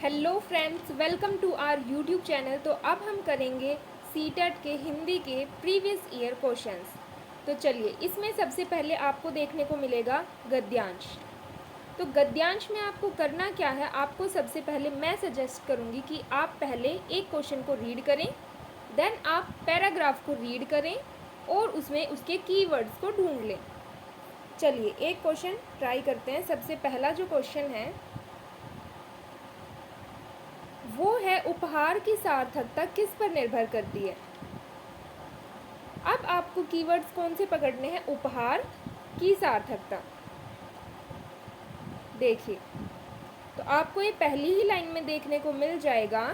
Hello friends, welcome to our YouTube channel. तो अब हम करेंगे सीटेट के हिंदी के प्रीवियस ईयर क्वेश्चंस। तो चलिए, इसमें सबसे पहले आपको देखने को मिलेगा गद्यांश। तो गद्यांश में आपको करना क्या है, आपको सबसे पहले मैं सजेस्ट करूँगी कि आप पहले एक क्वेश्चन को रीड करें, देन आप पैराग्राफ को रीड करें और उसमें उसके कीवर्ड्स को ढूंढ लें। चलिए एक क्वेश्चन ट्राई करते हैं। सबसे पहला जो क्वेश्चन है वो है, उपहार की सार्थकता किस पर निर्भर करती है। अब आपको कीवर्ड्स कौन से पकड़ने हैं? उपहार की सार्थकता। देखिए, तो आपको ये पहली ही लाइन में देखने को मिल जाएगा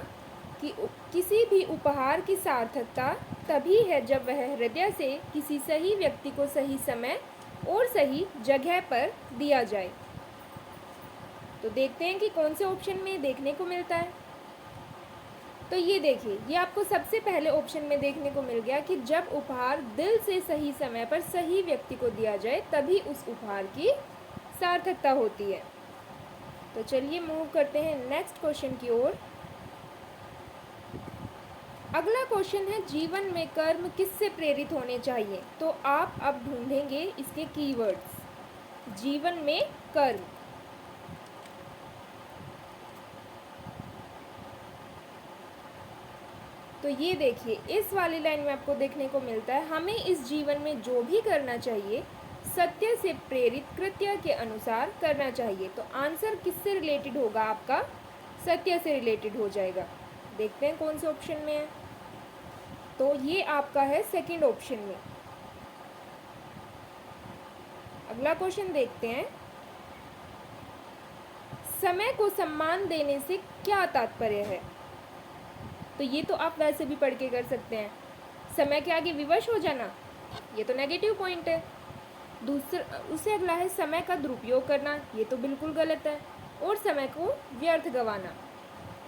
कि किसी भी उपहार की सार्थकता तभी है जब वह हृदय से किसी सही व्यक्ति को सही समय और सही जगह पर दिया जाए। तो देखते हैं कि कौन से ऑप्शन में देखने को मिलता है। तो ये देखिए, ये आपको सबसे पहले ऑप्शन में देखने को मिल गया कि जब उपहार दिल से सही समय पर सही व्यक्ति को दिया जाए तभी उस उपहार की सार्थकता होती है। तो चलिए मूव करते हैं नेक्स्ट क्वेश्चन की ओर। अगला क्वेश्चन है, जीवन में कर्म किससे प्रेरित होने चाहिए। तो आप अब ढूंढेंगे इसके कीवर्ड्स। जीवन में कर्म, तो ये देखिए, इस वाली लाइन में आपको देखने को मिलता है, हमें इस जीवन में जो भी करना चाहिए सत्य से प्रेरित कृत्य के अनुसार करना चाहिए। तो आंसर किससे रिलेटेड होगा आपका? सत्य से रिलेटेड हो जाएगा। देखते हैं कौन से ऑप्शन में है। तो ये आपका है सेकंड ऑप्शन में। अगला क्वेश्चन देखते हैं, समय को सम्मान देने से क्या तात्पर्य है। तो ये तो आप वैसे भी पढ़ के कर सकते हैं। समय के आगे विवश हो जाना, ये तो नेगेटिव पॉइंट है। दूसरा, उससे अगला है समय का दुरुपयोग करना, ये तो बिल्कुल गलत है। और समय को व्यर्थ गंवाना,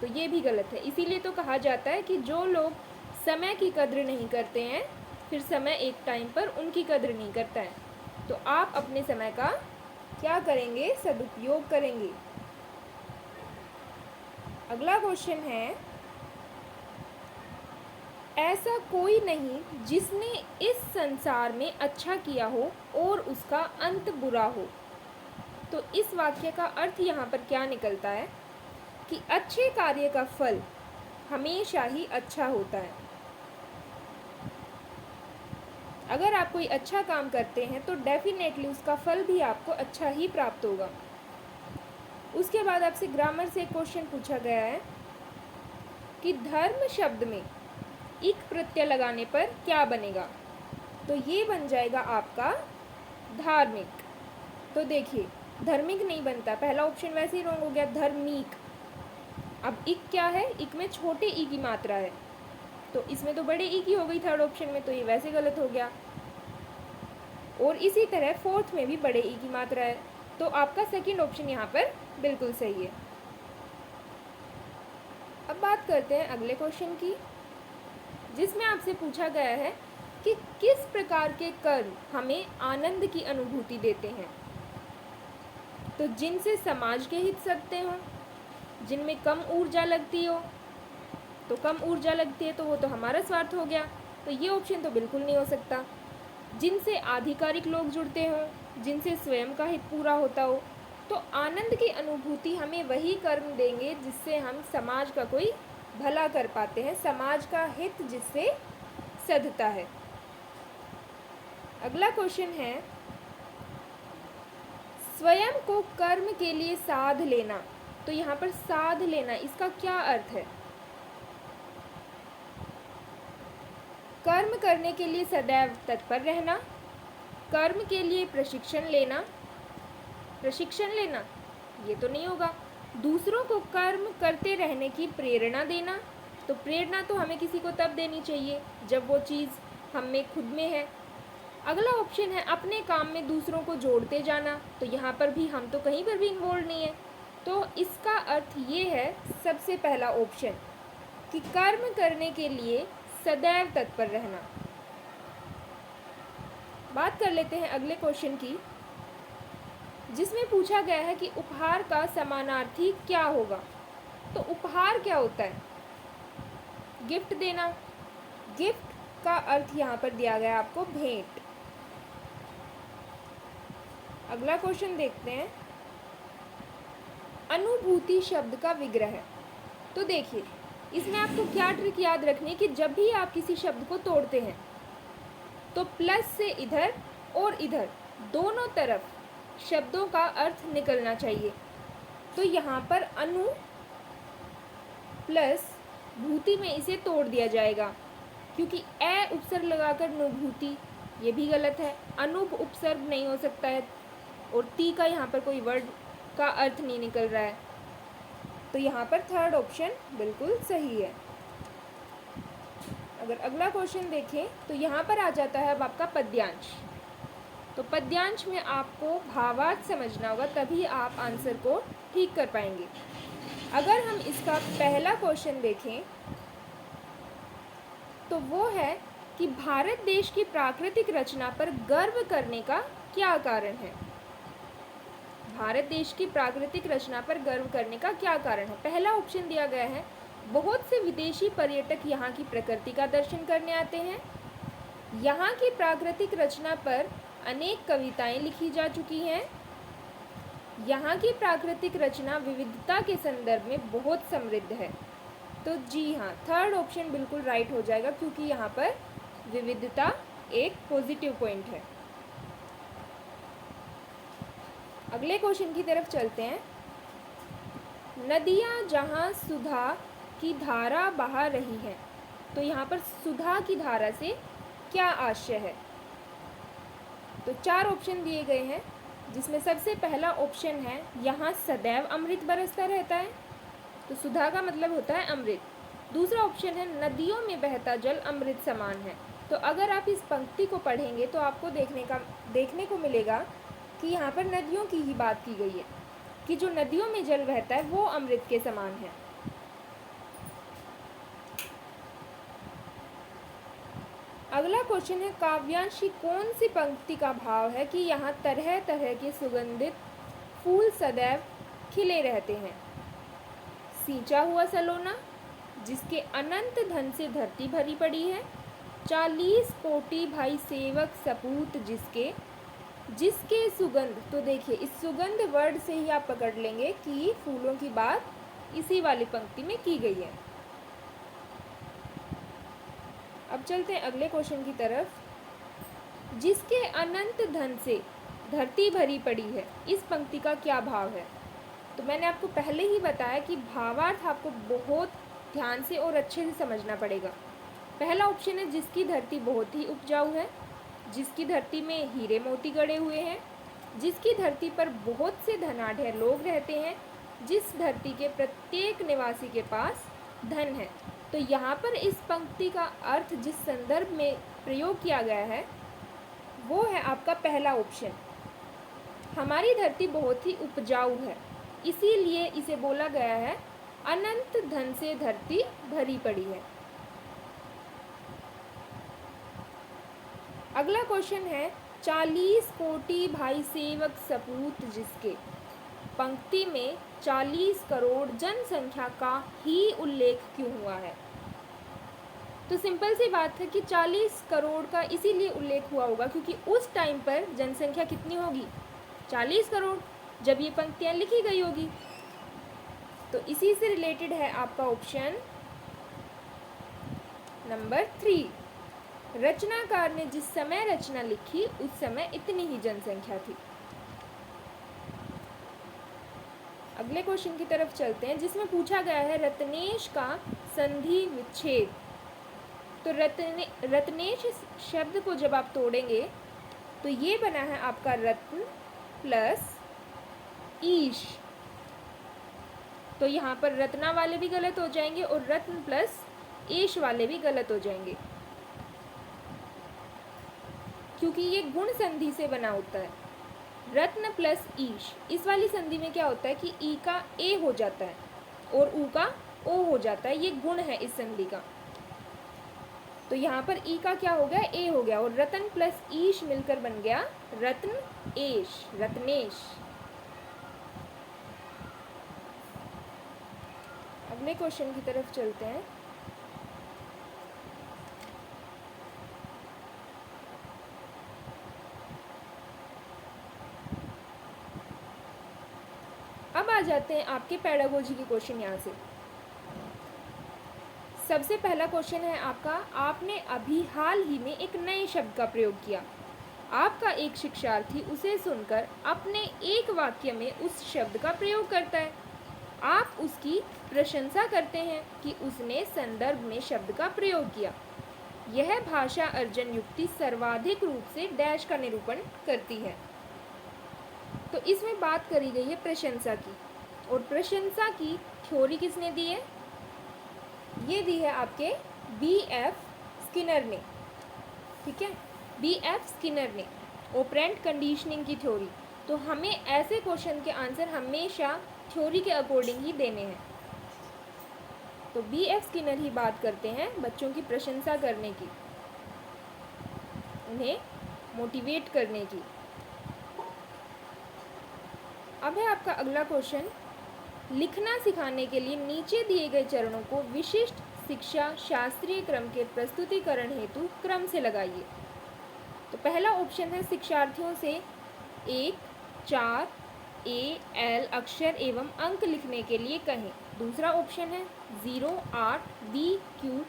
तो ये भी गलत है। इसीलिए तो कहा जाता है कि जो लोग समय की कद्र नहीं करते हैं, फिर समय एक टाइम पर उनकी कद्र नहीं करता है। तो आप अपने समय का क्या करेंगे? सदुपयोग करेंगे। अगला क्वेश्चन है, ऐसा कोई नहीं जिसने इस संसार में अच्छा किया हो और उसका अंत बुरा हो। तो इस वाक्य का अर्थ यहाँ पर क्या निकलता है कि अच्छे कार्य का फल हमेशा ही अच्छा होता है। अगर आप कोई अच्छा काम करते हैं तो डेफिनेटली उसका फल भी आपको अच्छा ही प्राप्त होगा। उसके बाद आपसे ग्रामर से एक क्वेश्चन पूछा गया है कि धर्म शब्द में इक प्रत्यय लगाने पर क्या बनेगा। तो ये बन जाएगा आपका धार्मिक। तो देखिए, धार्मिक नहीं बनता, पहला ऑप्शन वैसे ही रॉन्ग हो गया, धर्मिक। अब इक क्या है? इक में छोटे ई की मात्रा है, तो इसमें तो बड़े ई की हो गई थर्ड ऑप्शन में, तो ये वैसे गलत हो गया। और इसी तरह फोर्थ में भी बड़े ई की मात्रा है, तो आपका सेकंड ऑप्शन यहाँ पर बिल्कुल सही है। अब बात करते हैं अगले क्वेश्चन की, जिसमें आपसे पूछा गया है कि किस प्रकार के कर्म हमें आनंद की अनुभूति देते हैं। तो जिनसे समाज के हित सधते हों, जिनमें कम ऊर्जा लगती हो, तो कम ऊर्जा लगती है तो वो तो हमारा स्वार्थ हो गया, तो ये ऑप्शन तो बिल्कुल नहीं हो सकता। जिनसे आधिकारिक लोग जुड़ते हों, जिनसे स्वयं का हित पूरा होता हो, तो आनंद की अनुभूति हमें वही कर्म देंगे जिससे हम समाज का कोई भला कर पाते हैं, समाज का हित जिससे सधता है। अगला क्वेश्चन है, स्वयं को कर्म के लिए साध लेना। तो यहाँ पर साध लेना, इसका क्या अर्थ है? कर्म करने के लिए सदैव तत्पर रहना, कर्म के लिए प्रशिक्षण लेना। प्रशिक्षण लेना ये तो नहीं होगा। दूसरों को कर्म करते रहने की प्रेरणा देना, तो प्रेरणा तो हमें किसी को तब देनी चाहिए जब वो चीज़ हम में खुद में है। अगला ऑप्शन है, अपने काम में दूसरों को जोड़ते जाना। तो यहाँ पर भी हम तो कहीं पर भी इन्वॉल्व नहीं है, तो इसका अर्थ ये है सबसे पहला ऑप्शन कि कर्म करने के लिए सदैव तत्पर रहना। बात कर लेते हैं अगले क्वेश्चन की, जिसमें पूछा गया है कि उपहार का समानार्थी क्या होगा। तो उपहार क्या होता है? गिफ्ट देना। गिफ्ट का अर्थ यहाँ पर दिया गया आपको भेंट। अगला क्वेश्चन देखते हैं, अनुभूति शब्द का विग्रह। तो देखिए, इसमें आपको क्या ट्रिक याद रखनी है कि जब भी आप किसी शब्द को तोड़ते हैं तो प्लस से इधर और इधर दोनों तरफ शब्दों का अर्थ निकलना चाहिए। तो यहाँ पर अनु प्लस भूति में इसे तोड़ दिया जाएगा, क्योंकि ए उपसर्ग लगाकर नुभूति, ये भी गलत है। अनुप उपसर्ग नहीं हो सकता है और ती का यहाँ पर कोई वर्ड का अर्थ नहीं निकल रहा है। तो यहाँ पर थर्ड ऑप्शन बिल्कुल सही है। अगर अगला क्वेश्चन देखें तो यहाँ पर आ जाता है अब आपका पद्यांश। तो पद्यांश में आपको भावार्थ समझना होगा, तभी आप आंसर को ठीक कर पाएंगे। अगर हम इसका पहला क्वेश्चन देखें तो वो है कि भारत देश की प्राकृतिक रचना पर गर्व करने का क्या कारण है? भारत देश की प्राकृतिक रचना पर गर्व करने का क्या कारण है? पहला ऑप्शन दिया गया है, बहुत से विदेशी पर्यटक यहाँ की प्रकृति का दर्शन करने आते हैं। यहाँ की प्राकृतिक रचना पर अनेक कविताएं लिखी जा चुकी हैं। यहाँ की प्राकृतिक रचना विविधता के संदर्भ में बहुत समृद्ध है। तो जी हाँ, थर्ड ऑप्शन बिल्कुल राइट हो जाएगा, क्योंकि यहाँ पर विविधता एक पॉजिटिव पॉइंट है। अगले क्वेश्चन की तरफ चलते हैं, नदियाँ जहाँ सुधा की धारा बहा रही हैं। तो यहाँ पर सुधा की धारा से क्या आशय है? तो चार ऑप्शन दिए गए हैं, जिसमें सबसे पहला ऑप्शन है, यहाँ सदैव अमृत बरसता रहता है। तो सुधा का मतलब होता है अमृत। दूसरा ऑप्शन है, नदियों में बहता जल अमृत समान है। तो अगर आप इस पंक्ति को पढ़ेंगे तो आपको देखने को मिलेगा कि यहाँ पर नदियों की ही बात की गई है, कि जो नदियों में जल बहता है वो अमृत के समान है। अगला क्वेश्चन है, काव्यांश की कौन सी पंक्ति का भाव है कि यहाँ तरह तरह के सुगंधित फूल सदैव खिले रहते हैं? सींचा हुआ सलोना, जिसके अनंत धन से धरती भरी पड़ी है। 40 कोटि भाई सेवक सपूत जिसके सुगंध। तो देखिए, इस सुगंध वर्ड से ही आप पकड़ लेंगे कि फूलों की बात इसी वाली पंक्ति में की गई है। अब चलते हैं अगले क्वेश्चन की तरफ, जिसके अनंत धन से धरती भरी पड़ी है, इस पंक्ति का क्या भाव है? तो मैंने आपको पहले ही बताया कि भावार्थ आपको बहुत ध्यान से और अच्छे से समझना पड़ेगा। पहला ऑप्शन है, जिसकी धरती बहुत ही उपजाऊ है, जिसकी धरती में हीरे मोती गड़े हुए हैं, जिसकी धरती पर बहुत से धनाढ्य लोग रहते हैं, जिस धरती के प्रत्येक निवासी के पास धन है। तो यहाँ पर इस पंक्ति का अर्थ जिस संदर्भ में प्रयोग किया गया है वो है आपका पहला ऑप्शन। हमारी धरती बहुत ही उपजाऊ है, इसीलिए इसे बोला गया है अनंत धन से धरती भरी पड़ी है। अगला क्वेश्चन है, 40 कोटि भाई सेवक सपूत जिसके। पंक्ति में 40 करोड़ जनसंख्या का ही उल्लेख क्यों हुआ है? तो सिंपल सी बात है कि 40 करोड़ का इसीलिए उल्लेख हुआ होगा क्योंकि उस टाइम पर जनसंख्या कितनी होगी? 40 करोड़, जब ये पंक्तियाँ लिखी गई होगी। तो इसी से रिलेटेड है आपका ऑप्शन नंबर 3। रचनाकार ने जिस समय रचना लिखी उस समय इतनी ही जनसंख्या थी। अगले क्वेश्चन की तरफ चलते हैं, जिसमें पूछा गया है रत्नेश का संधि विच्छेद। तो रत्नेश शब्द को जब आप तोड़ेंगे तो ये बना है आपका रत्न प्लस ईश। तो यहाँ पर रत्ना वाले भी गलत हो जाएंगे और रत्न प्लस ईश वाले भी गलत हो जाएंगे, क्योंकि ये गुण संधि से बना होता है। रत्न प्लस ईश, इस वाली संधि में क्या होता है कि ई का ए हो जाता है और ऊ का ओ हो जाता है, ये गुण है इस संधि का। तो यहाँ पर ई का क्या हो गया? ए हो गया, और रतन प्लस ईश मिलकर बन गया रत्न एश, रत्नेश। अगले क्वेश्चन की तरफ चलते हैं। अब आ जाते हैं आपके पेडागोजी के क्वेश्चन यहाँ से। सबसे पहला क्वेश्चन है आपका, आपने अभी हाल ही में एक नए शब्द का प्रयोग किया। आपका एक शिक्षार्थी उसे सुनकर अपने एक वाक्य में उस शब्द का प्रयोग करता है। आप उसकी प्रशंसा करते हैं कि उसने संदर्भ में शब्द का प्रयोग किया। यह भाषा अर्जन युक्ति सर्वाधिक रूप से डैश का निरूपण करती है। तो इसमें बात करी गई है प्रशंसा की, और प्रशंसा की थ्योरी किसने दी है? ये दी है आपके B.F. स्किनर ने। ठीक है, B.F. स्किनर ने, ऑपरेंट कंडीशनिंग की थ्योरी। तो हमें ऐसे क्वेश्चन के आंसर हमेशा थ्योरी के अकॉर्डिंग ही देने हैं। तो B.F. स्किनर ही बात करते हैं बच्चों की प्रशंसा करने की, उन्हें मोटिवेट करने की। अब है आपका अगला क्वेश्चन, लिखना सिखाने के लिए नीचे दिए गए चरणों को विशिष्ट शिक्षा शास्त्रीय क्रम के प्रस्तुतिकरण हेतु क्रम से लगाइए। तो पहला ऑप्शन है शिक्षार्थियों से 1, 4, A, L अक्षर एवं अंक लिखने के लिए कहें। दूसरा ऑप्शन है 0, 8, B, Q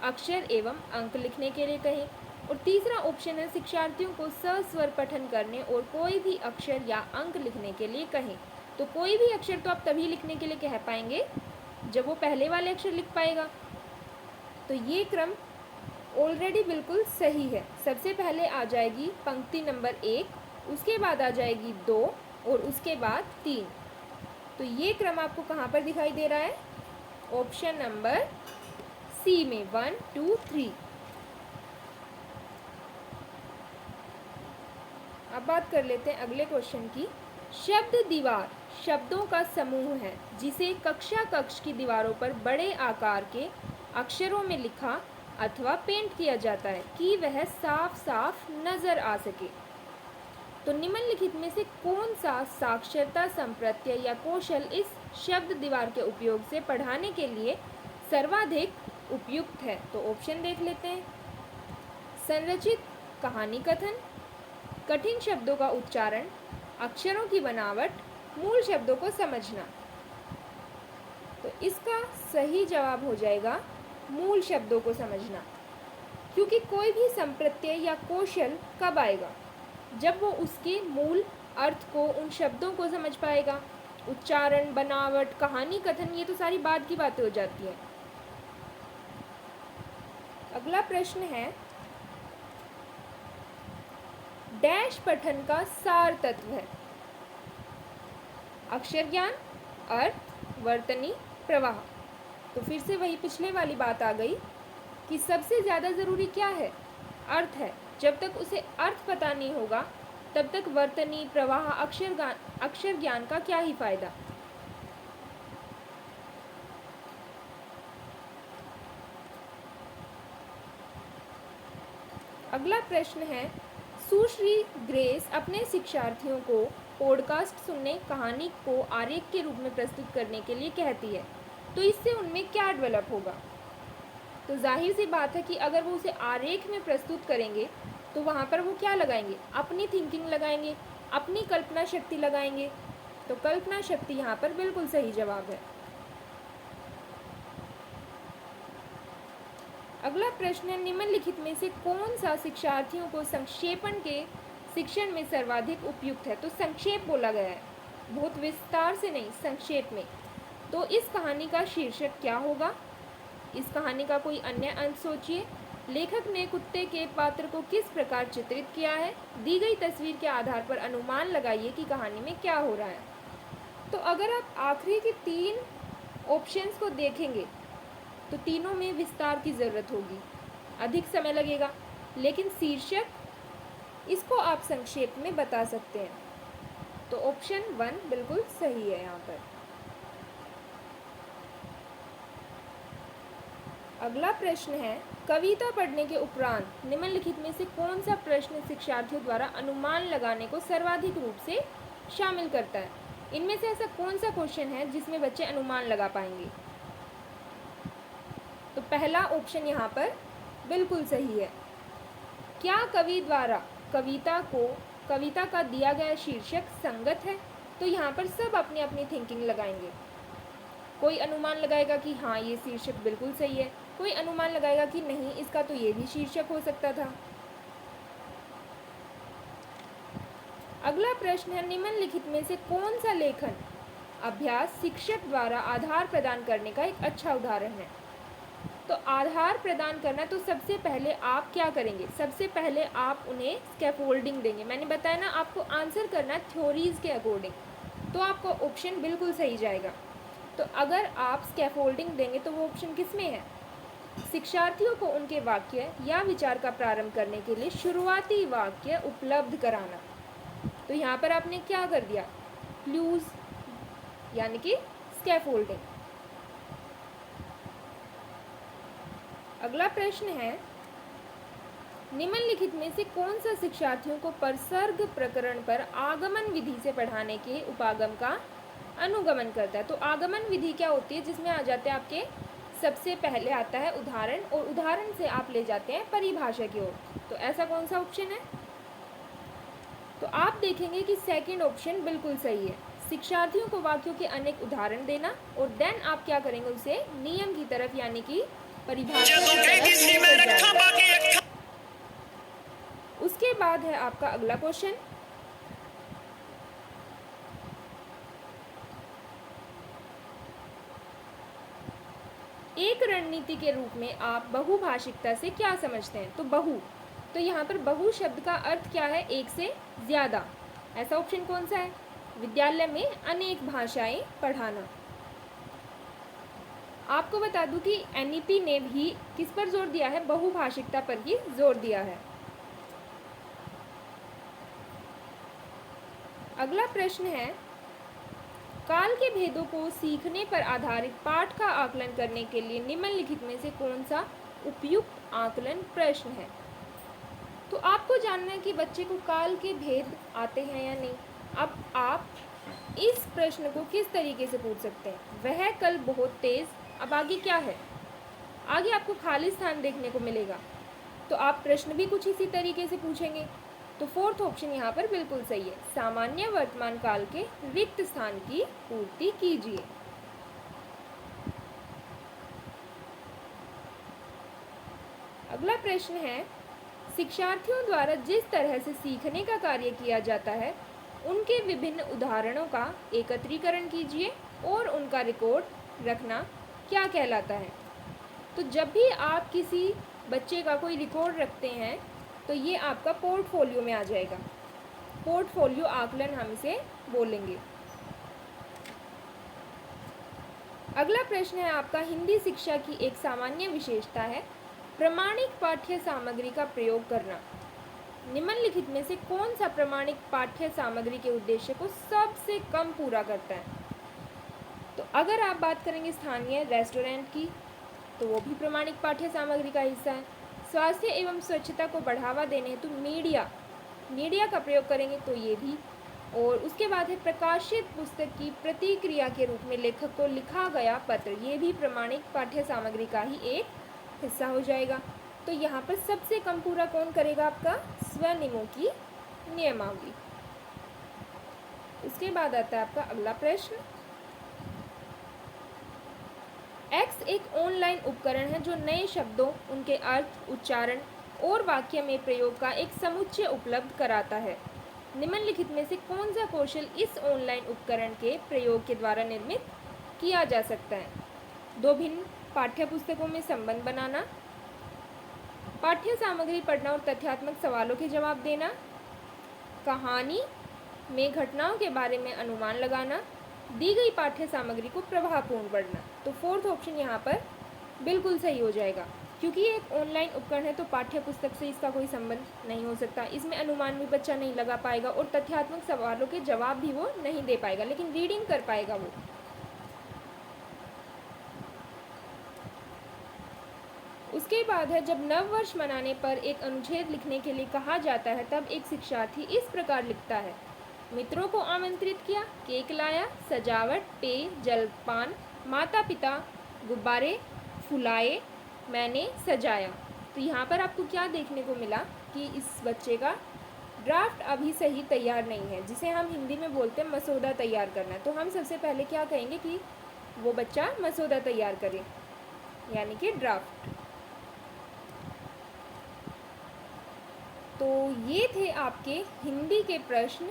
अक्षर एवं अंक लिखने के लिए कहें। और तीसरा ऑप्शन है शिक्षार्थियों को सस्वर पठन करने और कोई भी अक्षर या अंक लिखने के लिए कहें। तो कोई भी अक्षर तो आप तभी लिखने के लिए कह पाएंगे जब वो पहले वाले अक्षर लिख पाएगा। तो ये क्रम ऑलरेडी बिल्कुल सही है। सबसे पहले आ जाएगी पंक्ति नंबर 1, उसके बाद आ जाएगी 2 और उसके बाद 3। तो ये क्रम आपको कहाँ पर दिखाई दे रहा है? ऑप्शन नंबर सी में 1, 2, 3। अब बात कर लेते हैं अगले क्वेश्चन की। शब्द दीवार शब्दों का समूह है जिसे कक्षा कक्ष की दीवारों पर बड़े आकार के अक्षरों में लिखा अथवा पेंट किया जाता है कि वह साफ साफ नजर आ सके। तो निम्नलिखित में से कौन सा साक्षरता संप्रत्यय या कौशल इस शब्द दीवार के उपयोग से पढ़ाने के लिए सर्वाधिक उपयुक्त है? तो ऑप्शन देख लेते हैं। संरचित कहानी कथन, कठिन शब्दों का उच्चारण, अक्षरों की बनावट, मूल शब्दों को समझना। तो इसका सही जवाब हो जाएगा मूल शब्दों को समझना, क्योंकि कोई भी संप्रत्यय या कौशल कब आएगा? जब वो उसके मूल अर्थ को, उन शब्दों को समझ पाएगा। उच्चारण, बनावट, कहानी कथन, ये तो सारी बाद की बातें हो जाती हैं। अगला प्रश्न है, डैश पठन का सार तत्व है। अक्षर ज्ञान, अर्थ, वर्तनी, प्रवाह। तो फिर से वही पिछले वाली बात आ गई कि सबसे ज़्यादा ज़रूरी क्या है? अर्थ है। जब तक उसे अर्थ पता नहीं होगा तब तक वर्तनी, प्रवाह, अक्षर ज्ञान का क्या ही फायदा। अगला प्रश्न है, सुश्री ग्रेस अपने शिक्षार्थियों को पॉडकास्ट सुनने, कहानी को आरेख के रूप में प्रस्तुत करने के लिए कहती है। तो इससे उनमें क्या डेवलप होगा? तो जाहिर सी बात है कि अगर वो उसे आरेख में प्रस्तुत करेंगे तो वहाँ पर वो क्या लगाएंगे? अपनी थिंकिंग लगाएंगे, अपनी कल्पना शक्ति लगाएंगे। तो कल्पना शक्ति यहाँ पर बिल्कुल सही जवाब है। अगला प्रश्न है, निम्नलिखित में से कौन सा शिक्षार्थियों को संक्षेपण के शिक्षण में सर्वाधिक उपयुक्त है? तो संक्षेप बोला गया है, बहुत विस्तार से नहीं, संक्षेप में। तो इस कहानी का शीर्षक क्या होगा? इस कहानी का कोई अन्य अंश सोचिए। लेखक ने कुत्ते के पात्र को किस प्रकार चित्रित किया है? दी गई तस्वीर के आधार पर अनुमान लगाइए कि कहानी में क्या हो रहा है। तो अगर आप आखिरी के 3 ऑप्शंस को देखेंगे तो तीनों में विस्तार की ज़रूरत होगी, अधिक समय लगेगा। लेकिन शीर्षक इसको आप संक्षेप में बता सकते हैं। तो ऑप्शन 1 बिल्कुल सही है यहाँ पर। अगला प्रश्न है, कविता पढ़ने के उपरांत निम्नलिखित में से कौन सा प्रश्न शिक्षार्थियों द्वारा अनुमान लगाने को सर्वाधिक रूप से शामिल करता है? इनमें से ऐसा कौन सा क्वेश्चन है जिसमें बच्चे अनुमान लगा पाएंगे? पहला ऑप्शन यहाँ पर बिल्कुल सही है। क्या कवि द्वारा कविता का दिया गया शीर्षक संगत है? तो यहाँ पर सब अपनी अपनी थिंकिंग लगाएंगे। कोई अनुमान लगाएगा कि हाँ ये शीर्षक बिल्कुल सही है, कोई अनुमान लगाएगा कि नहीं इसका तो ये भी शीर्षक हो सकता था। अगला प्रश्न है, निम्नलिखित में से कौन सा लेखन अभ्यास शिक्षक द्वारा आधार प्रदान करने का एक अच्छा उदाहरण है? तो आधार प्रदान करना, तो सबसे पहले आप क्या करेंगे? सबसे पहले आप उन्हें स्कैफोल्डिंग देंगे। मैंने बताया ना, आपको आंसर करना है थ्योरीज के अकॉर्डिंग, तो आपका ऑप्शन बिल्कुल सही जाएगा। तो अगर आप स्कैफोल्डिंग देंगे तो वो ऑप्शन किस में है? शिक्षार्थियों को उनके वाक्य या विचार का प्रारंभ करने के लिए शुरुआती वाक्य उपलब्ध कराना। तो यहाँ पर आपने क्या कर दिया? क्लूज यानी कि स्कैफोल्डिंग। अगला प्रश्न है, निम्नलिखित में से कौन सा शिक्षार्थियों को प्रसर्ग प्रकरण पर आगमन विधि से पढ़ाने के उपागम का अनुगमन करता है? तो आगमन विधि क्या होती है? जिसमें आ जाते हैं आपके सबसे पहले आता है उदाहरण, और उदाहरण से आप ले जाते हैं परिभाषा की ओर। तो ऐसा कौन सा ऑप्शन है? तो आप देखेंगे कि सेकंड ऑप्शन बिल्कुल सही है। शिक्षार्थियों को वाक्यों के अनेक उदाहरण देना और देन आप क्या करेंगे? उसे नियम की तरफ यानी कि परिभाषा की तरफ ले जाएंगे। उसके बाद है आपका अगला क्वेश्चन, एक रणनीति के रूप में आप बहुभाषिकता से क्या समझते हैं? तो बहु, तो यहाँ पर बहु शब्द का अर्थ क्या है? एक से ज़्यादा। ऐसा ऑप्शन कौन सा है? विद्यालय में अनेक भाषाएं पढ़ाना। आपको बता दूं कि एनईपी ने भी किस पर जोर दिया है? बहुभाषिकता पर ही जोर दिया है। अगला प्रश्न है, काल के भेदों को सीखने पर आधारित पाठ का आकलन करने के लिए निम्नलिखित में से कौन सा उपयुक्त आकलन प्रश्न है? तो आपको जानना है कि बच्चे को काल के भेद आते हैं या नहीं। अब आप इस प्रश्न को किस तरीके से पूछ सकते हैं? वह कल बहुत तेज, अब आगे क्या है? आगे आपको खाली स्थान देखने को मिलेगा, तो आप प्रश्न भी कुछ इसी तरीके से पूछेंगे। तो फोर्थ ऑप्शन यहाँ पर बिल्कुल सही है, सामान्य वर्तमान काल के रिक्त स्थान की पूर्ति कीजिए। अगला प्रश्न है, शिक्षार्थियों द्वारा जिस तरह से सीखने का कार्य किया जाता है उनके विभिन्न उदाहरणों का एकत्रीकरण कीजिए और उनका रिकॉर्ड रखना क्या कहलाता है? तो जब भी आप किसी बच्चे का कोई रिकॉर्ड रखते हैं तो ये आपका पोर्टफोलियो में आ जाएगा। पोर्टफोलियो आकलन हम इसे बोलेंगे। अगला प्रश्न है आपका, हिंदी शिक्षा की एक सामान्य विशेषता है प्रमाणिक पाठ्य सामग्री का प्रयोग करना। निम्नलिखित में से कौन सा प्रमाणिक पाठ्य सामग्री के उद्देश्य को सबसे कम पूरा करता है? तो अगर आप बात करेंगे स्थानीय रेस्टोरेंट की, तो वो भी प्रमाणिक पाठ्य सामग्री का हिस्सा है। स्वास्थ्य एवं स्वच्छता को बढ़ावा देने हेतु मीडिया का प्रयोग करेंगे, तो ये भी। और उसके बाद है प्रकाशित पुस्तक की प्रतिक्रिया के रूप में लेखक को लिखा गया पत्र, ये भी प्रमाणिक पाठ्य सामग्री का ही एक हिस्सा हो जाएगा। तो यहाँ पर सबसे कम पूरा कौन करेगा? आपका स्वनिमों की नियमावली। उसके बाद आता है आपका अगला प्रश्न, एक्स एक ऑनलाइन उपकरण है जो नए शब्दों, उनके अर्थ, उच्चारण और वाक्य में प्रयोग का एक समुच्चय उपलब्ध कराता है। निम्नलिखित में से कौन सा कौशल इस ऑनलाइन उपकरण के प्रयोग के द्वारा निर्मित किया जा सकता है? दो भिन्न पाठ्य पुस्तकों में संबंध बनाना, पाठ्य सामग्री पढ़ना और तथ्यात्मक सवालों के जवाब देना, कहानी में घटनाओं के बारे में अनुमान लगाना, दी गई पाठ्य सामग्री को प्रभावपूर्ण पढ़ना। तो फोर्थ ऑप्शन यहाँ पर बिल्कुल सही हो जाएगा, क्योंकि ये एक ऑनलाइन उपकरण है तो पाठ्य पुस्तक से इसका कोई संबंध नहीं हो सकता। इसमें अनुमान भी बच्चा नहीं लगा पाएगा और तथ्यात्मक सवालों के जवाब भी वो नहीं दे पाएगा, लेकिन रीडिंग कर पाएगा वो। उसके बाद है, जब नव वर्ष मनाने पर एक अनुच्छेद लिखने के लिए कहा जाता है तब एक शिक्षार्थी इस प्रकार लिखता है, मित्रों को आमंत्रित किया, केक लाया, सजावट, पेय, जलपान, माता पिता, गुब्बारे फुलाए, मैंने सजाया। तो यहाँ पर आपको क्या देखने को मिला कि इस बच्चे का ड्राफ्ट अभी सही तैयार नहीं है, जिसे हम हिंदी में बोलते हैं मसौदा तैयार करना। तो हम सबसे पहले क्या कहेंगे कि वो बच्चा मसौदा तैयार करे, यानी कि ड्राफ्ट। तो ये थे आपके हिंदी के प्रश्न।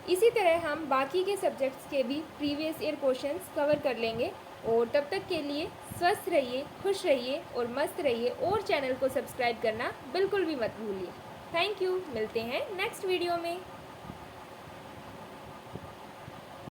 इसी तरह हम बाकी के सब्जेक्ट्स के भी प्रीवियस ईयर क्वेश्चंस कवर कर लेंगे। और तब तक के लिए स्वस्थ रहिए, खुश रहिए और मस्त रहिए, और चैनल को सब्सक्राइब करना बिल्कुल भी मत भूलिए। Thank you. मिलते हैं नेक्स्ट वीडियो में।